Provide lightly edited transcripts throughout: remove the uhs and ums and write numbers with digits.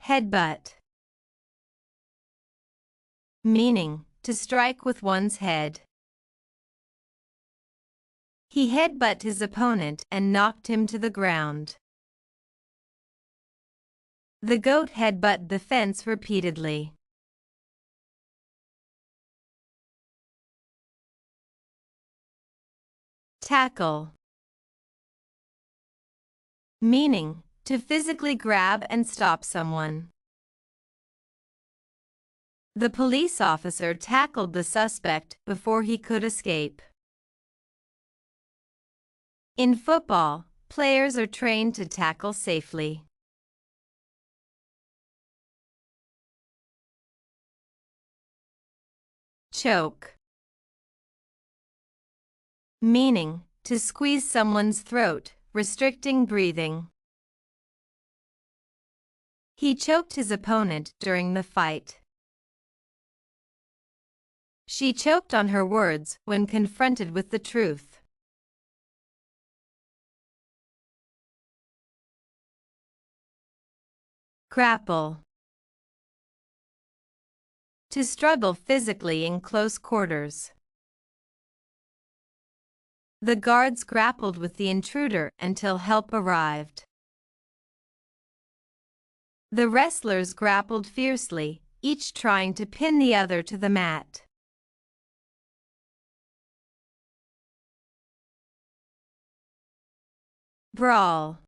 Headbutt. Meaning, to strike with one's head. He headbutted his opponent and knocked him to the ground. The goat headbutted the fence repeatedly. Tackle. Meaning, to physically grab and stop someone. The police officer tackled the suspect before he could escape. In football, players are trained to tackle safely. Choke. Meaning, to squeeze someone's throat, restricting breathing. He choked his opponent during the fight. She choked on her words when confronted with the truth. Grapple. To struggle physically in close quarters. The guards grappled with the intruder until help arrived. The wrestlers grappled fiercely, each trying to pin the other to the mat. Brawl.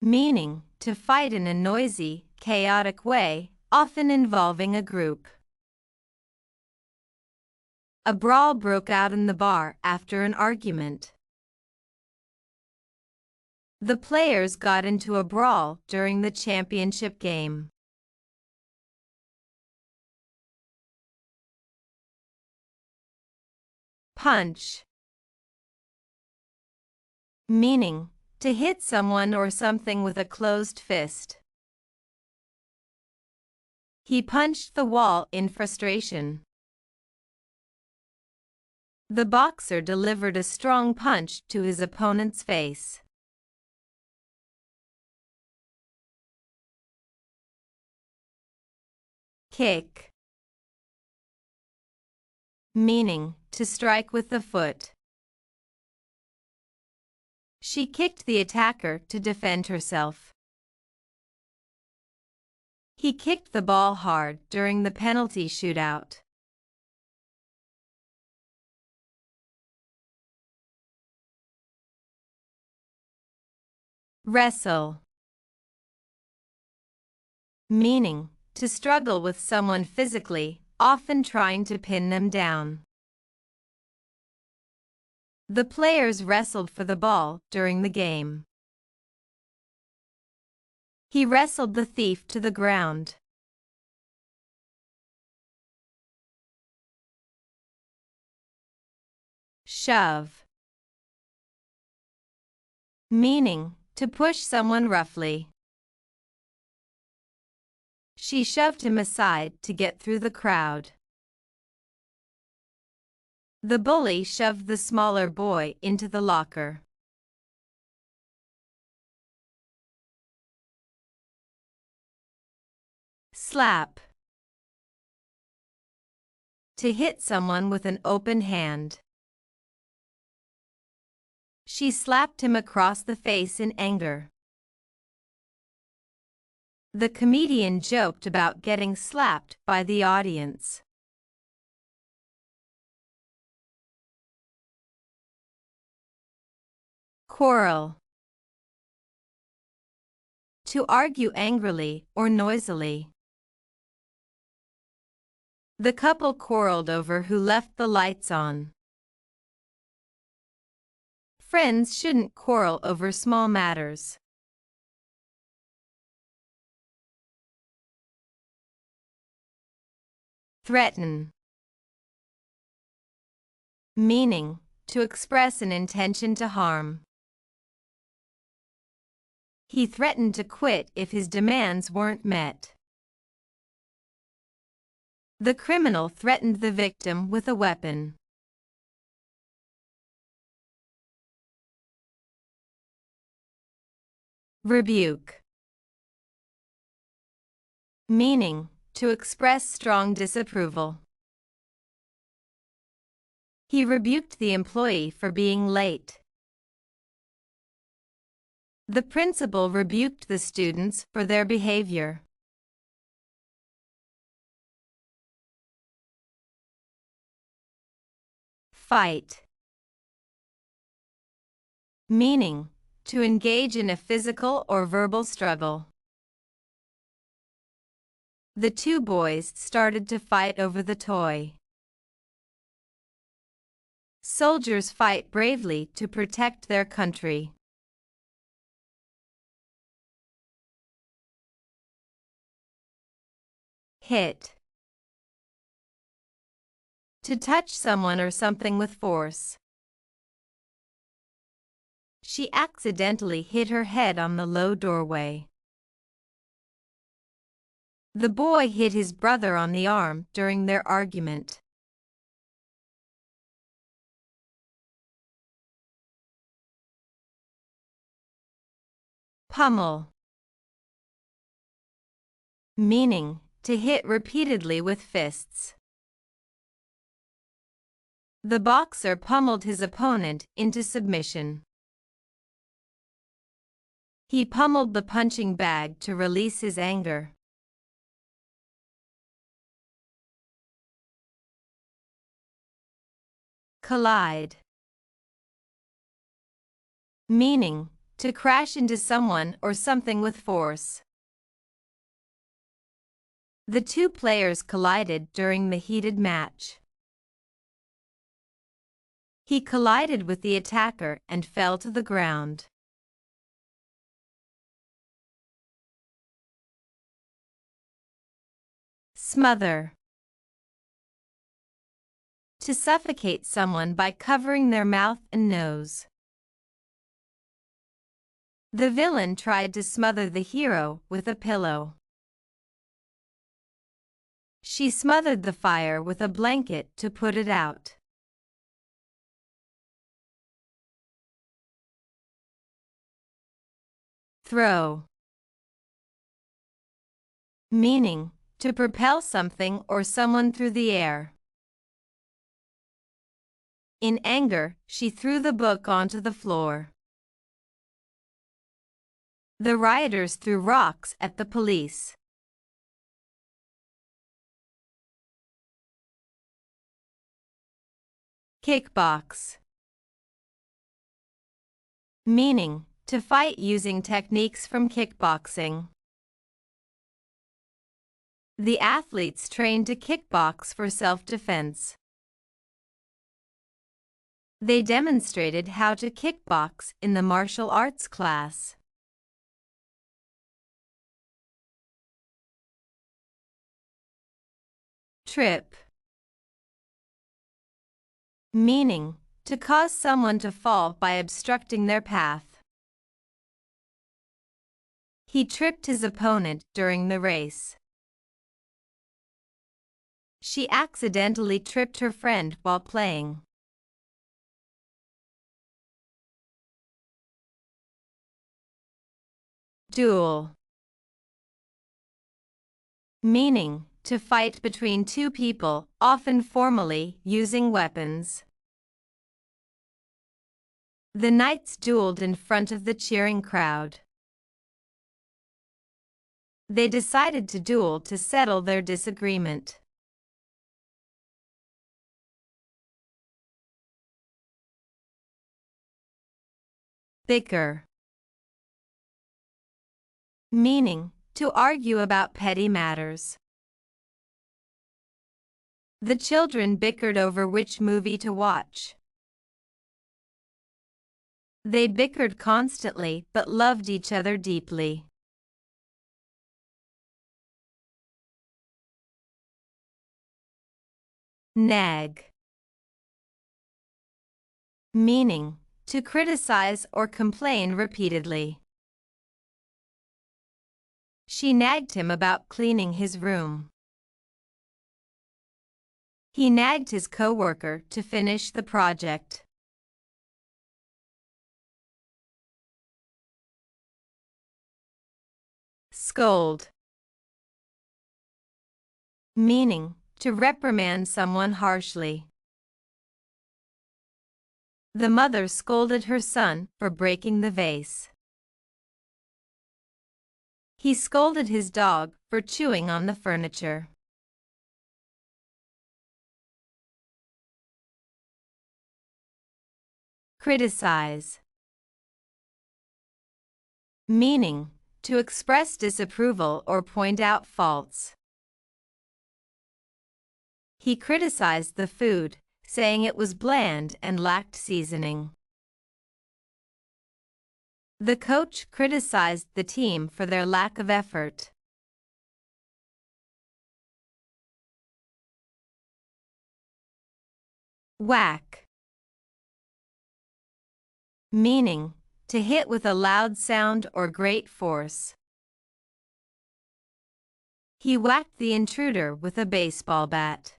Meaning, to fight in a noisy, chaotic way, often involving a group. A brawl broke out in the bar after an argument. The players got into a brawl during the championship game. Punch. Meaning, to hit someone or something with a closed fist. He punched the wall in frustration. The boxer delivered a strong punch to his opponent's face. Kick. Meaning, to strike with the foot. She kicked the attacker to defend herself. He kicked the ball hard during the penalty shootout. Wrestle. Meaning, to struggle with someone physically, often trying to pin them down. The players wrestled for the ball during the game. He wrestled the thief to the ground. Shove. Meaning, to push someone roughly. She shoved him aside to get through the crowd. The bully shoved the smaller boy into the locker. Slap. To hit someone with an open hand. She slapped him across the face in anger. The comedian joked about getting slapped by the audience. Quarrel. To argue angrily or noisily. The couple quarreled over who left the lights on. Friends shouldn't quarrel over small matters. Threaten. Meaning, to express an intention to harm. He threatened to quit if his demands weren't met. The criminal threatened the victim with a weapon. Rebuke. meaning to express strong disapproval. He rebuked the employee for being late. The principal rebuked the students for their behavior. Fight, meaning to engage in a physical or verbal struggle. The two boys started to fight over the toy. Soldiers fight bravely to protect their country. Hit, to touch someone or something with force. She accidentally hit her head on the low doorway. The boy hit his brother on the arm during their argument. Pummel, meaning to hit repeatedly with fists. The boxer pummeled his opponent into submission. He pummeled the punching bag to release his anger. Collide, meaning to crash into someone or something with force. The two players collided during the heated match. He collided with the attacker and fell to the ground. Smother, to suffocate someone by covering their mouth and nose. The villain tried to smother the hero with a pillow. She smothered the fire with a blanket to put it out. Throw, meaning to propel something or someone through the air. In anger, she threw the book onto the floor. The rioters threw rocks at the police. Kickbox, meaning to fight using techniques from kickboxing. The athletes trained to kickbox for self-defense. They demonstrated how to kickbox in the martial arts class. Trip, meaning to cause someone to fall by obstructing their path. He tripped his opponent during the race. She accidentally tripped her friend while playing. Duel, meaning to fight between two people, often formally, using weapons. The knights dueled in front of the cheering crowd. They decided to duel to settle their disagreement. Bicker, meaning to argue about petty matters. The children bickered over which movie to watch. They bickered constantly but loved each other deeply. Nag, meaning to criticize or complain repeatedly. She nagged him about cleaning his room. He nagged his coworker to finish the project. Scold, meaning to reprimand someone harshly. The mother scolded her son for breaking the vase. He scolded his dog for chewing on the furniture. Criticize, meaning to express disapproval or point out faults. He criticized the food, saying it was bland and lacked seasoning. The coach criticized the team for their lack of effort. Whack, meaning to hit with a loud sound or great force. He whacked the intruder with a baseball bat.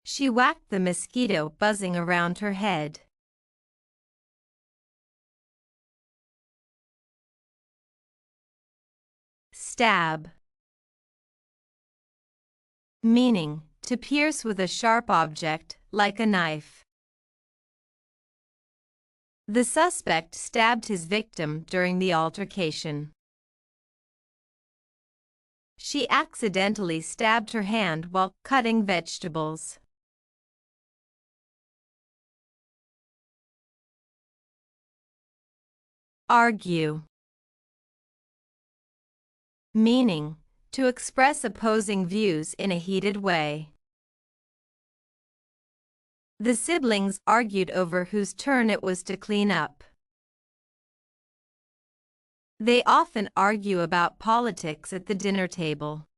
She whacked the mosquito buzzing around her head. Stab, meaning to pierce with a sharp object, like a knife. The suspect stabbed his victim during the altercation. She accidentally stabbed her hand while cutting vegetables. Argue, meaning to express opposing views in a heated way. The siblings argued over whose turn it was to clean up. They often argue about politics at the dinner table.